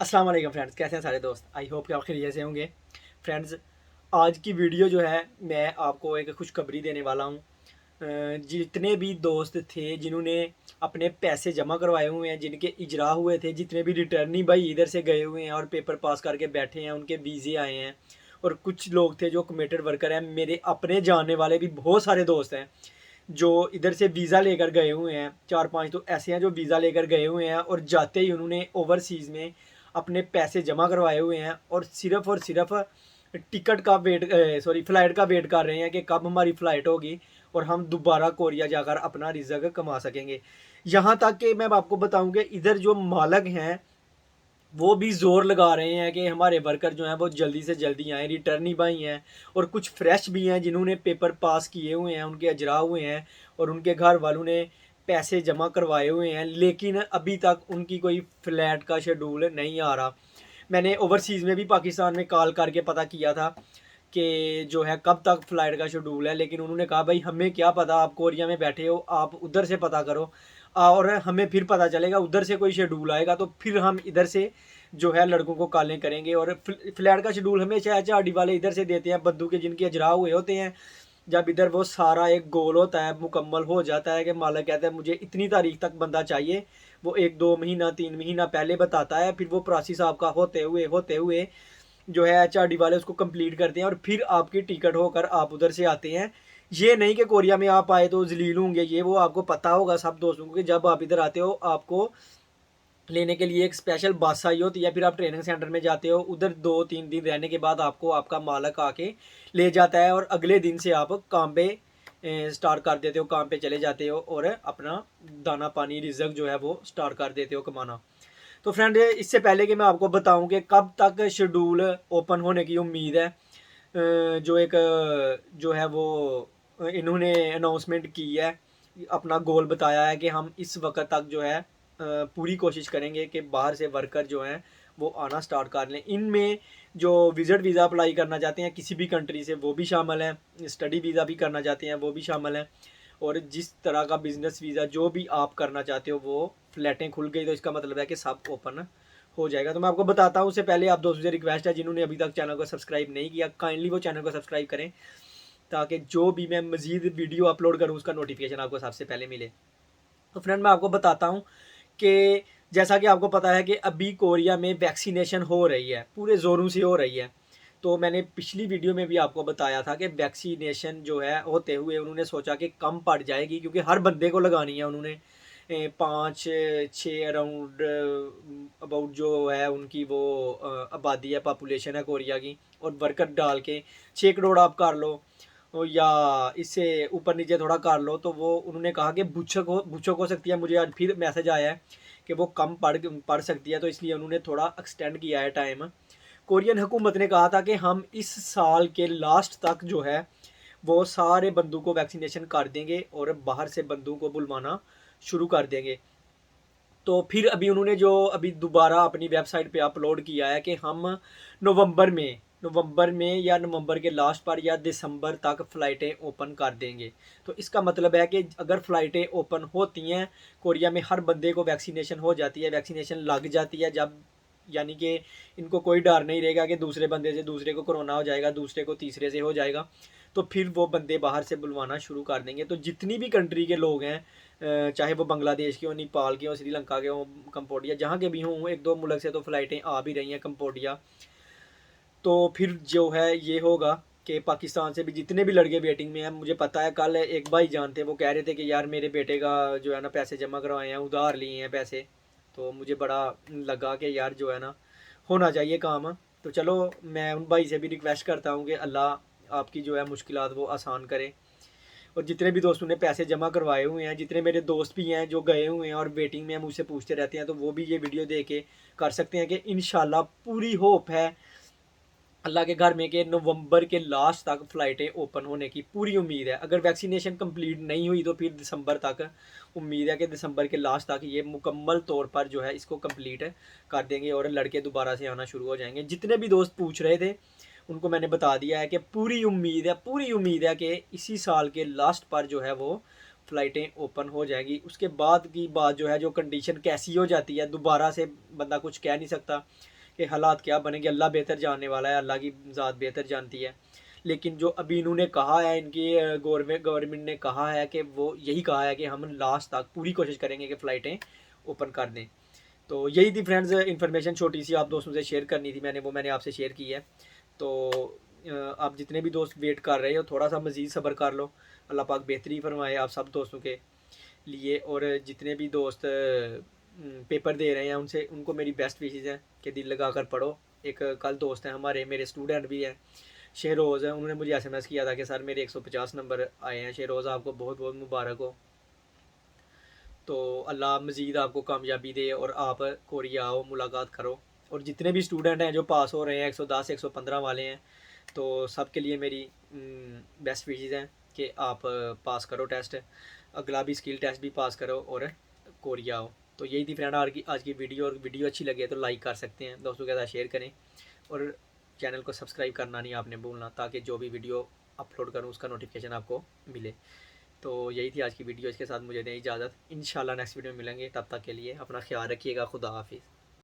अस्सलाम वालेकुम फ्रेंड्स, कैसे हैं सारे दोस्त। आई होप कि आप खैरियत से होंगे। फ्रेंड्स, आज की वीडियो जो है मैं आपको एक खुशखबरी देने वाला हूँ। जितने भी दोस्त थे जिन्होंने अपने पैसे जमा करवाए हुए हैं, जिनके इजरा हुए थे, जितने भी रिटर्नी भाई इधर से गए हुए हैं और पेपर पास करके बैठे हैं, उनके वीज़े आए हैं। और कुछ लोग थे जो कमिटेड वर्कर हैं, मेरे अपने जानने वाले भी बहुत सारे दोस्त हैं जो इधर से वीज़ा लेकर गए हुए हैं। 4-5 तो ऐसे हैं जो वीज़ा लेकर गए हुए हैं और जाते ही उन्होंने ओवरसीज़ में अपने पैसे जमा करवाए हुए हैं और सिर्फ टिकट का वेट फ़्लाइट का वेट कर रहे हैं कि कब हमारी फ़्लाइट होगी और हम दोबारा कोरिया जाकर अपना रिज़्क कमा सकेंगे। यहाँ तक कि मैं आपको बताऊँ कि इधर जो मालिक हैं वो भी ज़ोर लगा रहे हैं कि हमारे वर्कर जो हैं वो जल्दी से जल्दी आएँ। रिटर्नी भाई हैं और कुछ फ्रेश भी हैं जिन्होंने पेपर पास किए हुए हैं, उनके अजरा हुए हैं और उनके घर वालों ने पैसे जमा करवाए हुए हैं, लेकिन अभी तक उनकी कोई फ़्लाइट का शेड्यूल नहीं आ रहा। मैंने ओवरसीज़ में भी पाकिस्तान में कॉल करके पता किया था कि जो है कब तक फ़्लाइट का शेड्यूल है, लेकिन उन्होंने कहा भाई हमें क्या पता, आप कोरिया में बैठे हो, आप उधर से पता करो और हमें फिर पता चलेगा उधर से कोई शेड्यूल आएगा तो फिर हम इधर से जो है लड़कों को कॉलें करेंगे। और फ़्लाइट का शेड्यूल हमेशा एचआरडी वाले इधर से देते हैं, बद्दू के जिनके अजरा हुए होते हैं। जब इधर वो सारा एक गोल होता है, मुकम्मल हो जाता है कि मालिक कहता है मुझे इतनी तारीख तक बंदा चाहिए, वो 1-2 महीना 3 महीना पहले बताता है। फिर वो प्रोसेस आपका होते हुए जो है एचआरडी वाले उसको कंप्लीट करते हैं और फिर आपकी टिकट होकर आप उधर से आते हैं। ये नहीं कि कोरिया में आप आए तो जलील होंगे, ये वो आपको पता होगा सब दोस्तों को कि जब आप इधर आते हो आपको लेने के लिए एक स्पेशल बस आई होती है, फिर आप ट्रेनिंग सेंटर में जाते हो, उधर 2-3 दिन रहने के बाद आपको आपका मालिक आके ले जाता है और अगले दिन से आप काम पे स्टार्ट कर देते हो, काम पे चले जाते हो और अपना दाना पानी रिज़्क जो है वो स्टार्ट कर देते हो कमाना। तो फ्रेंड, इससे पहले कि मैं आपको बताऊं कि कब तक शेड्यूल ओपन होने की उम्मीद है, जो एक जो है वो इन्होंने अनाउंसमेंट की है, अपना गोल बताया है कि हम इस वक्त तक जो है पूरी कोशिश करेंगे कि बाहर से वर्कर जो हैं वो आना स्टार्ट कर लें। इनमें जो विज़िट वीज़ा अप्लाई करना चाहते हैं किसी भी कंट्री से वो भी शामिल हैं, स्टडी वीज़ा भी करना चाहते हैं वो भी शामिल हैं, और जिस तरह का बिज़नेस वीज़ा जो भी आप करना चाहते हो वो फ्लैटें खुल गई तो इसका मतलब है कि सब ओपन हो जाएगा। तो मैं आपको बताता हूँ, उससे पहले आप दोस्तों से रिक्वेस्ट है जिन्होंने अभी तक चैनल को सब्सक्राइब नहीं किया, काइंडली वो चैनल को सब्सक्राइब करें ताकि जो भी मैं मज़ीद वीडियो अपलोड करूँ उसका नोटिफिकेशन आपको सबसे पहले मिले। तो फ्रेंड, मैं आपको बताता हूँ कि जैसा कि आपको पता है कि अभी कोरिया में वैक्सीनेशन हो रही है, पूरे ज़ोरों से हो रही है। तो मैंने पिछली वीडियो में भी आपको बताया था कि वैक्सीनेशन जो है होते हुए उन्होंने सोचा कि कम पड़ जाएगी क्योंकि हर बंदे को लगानी है उन्होंने। 5-6 अराउंड अबाउट जो है उनकी वो आबादी है, पॉपुलेशन है कोरिया की, और वर्कर डाल के 6 करोड़ आप कर लो या इससे ऊपर नीचे थोड़ा कर लो, तो वो उन्होंने कहा कि भुचक हो सकती है। मुझे आज फिर मैसेज आया है कि वो कम पड़ सकती है, तो इसलिए उन्होंने थोड़ा एक्सटेंड किया है टाइम। कोरियन हुकूमत ने कहा था कि हम इस साल के लास्ट तक जो है वो सारे बंदों को वैक्सीनेशन कर देंगे और बाहर से बंदों को बुलवाना शुरू कर देंगे। तो फिर अभी उन्होंने जो अभी दोबारा अपनी वेबसाइट पे अपलोड किया है कि हम नवंबर में या नवंबर के लास्ट पर या दिसंबर तक फ़्लाइटें ओपन कर देंगे। तो इसका मतलब है कि अगर फ़्लाइटें ओपन होती हैं, कोरिया में हर बंदे को वैक्सीनेशन हो जाती है, वैक्सीनेशन लग जाती है जब, यानी कि इनको कोई डर नहीं रहेगा कि दूसरे बंदे से दूसरे को कोरोना हो जाएगा, दूसरे को तीसरे से हो जाएगा, तो फिर वो बंदे बाहर से बुलवाना शुरू कर देंगे। तो जितनी भी कंट्री के लोग हैं, चाहे वो बांग्लादेश के हों, नेपाल के हों, श्रीलंका के हों, कंपोडिया, जहाँ के भी हों, 1-2 मुल्क से तो फ़्लाइटें आ भी रही हैं, कंपोडिया। तो फिर जो है ये होगा कि पाकिस्तान से भी जितने भी लड़के वेटिंग में हैं, मुझे पता है कल एक भाई जान थे, वो कह रहे थे कि यार मेरे बेटे का जो है ना पैसे जमा करवाए हैं, उधार लिए हैं पैसे। तो मुझे बड़ा लगा कि यार जो है ना होना चाहिए काम। तो चलो, मैं उन भाई से भी रिक्वेस्ट करता हूँ कि अल्लाह आपकी जो है मुश्किलात वो आसान करे। और जितने भी दोस्तों ने पैसे जमा करवाए हुए हैं, जितने मेरे दोस्त भी हैं जो गए हुए हैं और वेटिंग में मुझसे पूछते रहते हैं, तो वो भी ये वीडियो देख के कर सकते हैं कि इंशाल्लाह पूरी होप है अल्लाह के घर में कि नवंबर के लास्ट तक फ़्लाइटें ओपन होने की पूरी उम्मीद है। अगर वैक्सीनेशन कंप्लीट नहीं हुई तो फिर दिसंबर तक उम्मीद है कि दिसंबर के लास्ट तक ये मुकम्मल तौर पर जो है इसको कंप्लीट कर देंगे और लड़के दोबारा से आना शुरू हो जाएंगे। जितने भी दोस्त पूछ रहे थे उनको मैंने बता दिया है कि पूरी उम्मीद है कि इसी साल के लास्ट पर जो है वो फ़्लाइटें ओपन हो जाएंगी। उसके बाद की बात जो है, जो कंडीशन कैसी हो जाती है दोबारा से बंदा कुछ कह नहीं सकता कि हालात क्या बनेंगे। अल्लाह बेहतर जानने वाला है, अल्लाह की ज़ात बेहतर जानती है। लेकिन जो अभी इन्होंने कहा है, इनकी गवर्नमेंट ने कहा है कि वो यही कहा है कि हम लास्ट तक पूरी कोशिश करेंगे कि फ़्लाइटें ओपन कर दें। तो यही थी फ्रेंड्स इन्फॉर्मेशन, छोटी सी आप दोस्तों से शेयर करनी थी मैंने, वो मैंने आपसे शेयर की है। तो आप जितने भी दोस्त वेट कर रहे हो थोड़ा सा मज़ीद सब्र कर लो, अल्लाह पाक बेहतरी फरमाए आप सब दोस्तों के लिए। और जितने भी दोस्त पेपर दे रहे हैं उनसे उनको मेरी बेस्ट विशेज़ हैं कि दिल लगा कर पढ़ो। एक कल दोस्त हैं हमारे, मेरे स्टूडेंट भी हैं, शहरोज़ हैं, उन्होंने मुझे एसएमएस किया था कि सर मेरे 150 नंबर आए हैं। शहरोज़ आपको बहुत बहुत मुबारक हो। तो अल्लाह मज़ीद आपको कामयाबी दे और आप कोरिया आओ, मुलाकात करो। और जितने भी स्टूडेंट हैं जो पास हो रहे हैं 110 115 वाले हैं, तो सब के लिए मेरी बेस्ट विशेज़ हैं कि आप पास करो टेस्ट, अगला भी स्किल टेस्ट भी पास करो और कोरिया आओ। तो यही थी फ्रेंड आज की वीडियो। और वीडियो अच्छी लगे तो लाइक कर सकते हैं, दोस्तों के साथ शेयर करें और चैनल को सब्सक्राइब करना नहीं आपने भूलना, ताकि जो भी वीडियो अपलोड करूँ उसका नोटिफिकेशन आपको मिले। तो यही थी आज की वीडियो, इसके साथ मुझे दें इजाज़त। इंशाल्लाह नेक्स्ट वीडियो में मिलेंगे, तब तक के लिए अपना ख्याल रखिएगा। खुदा हाफिज़।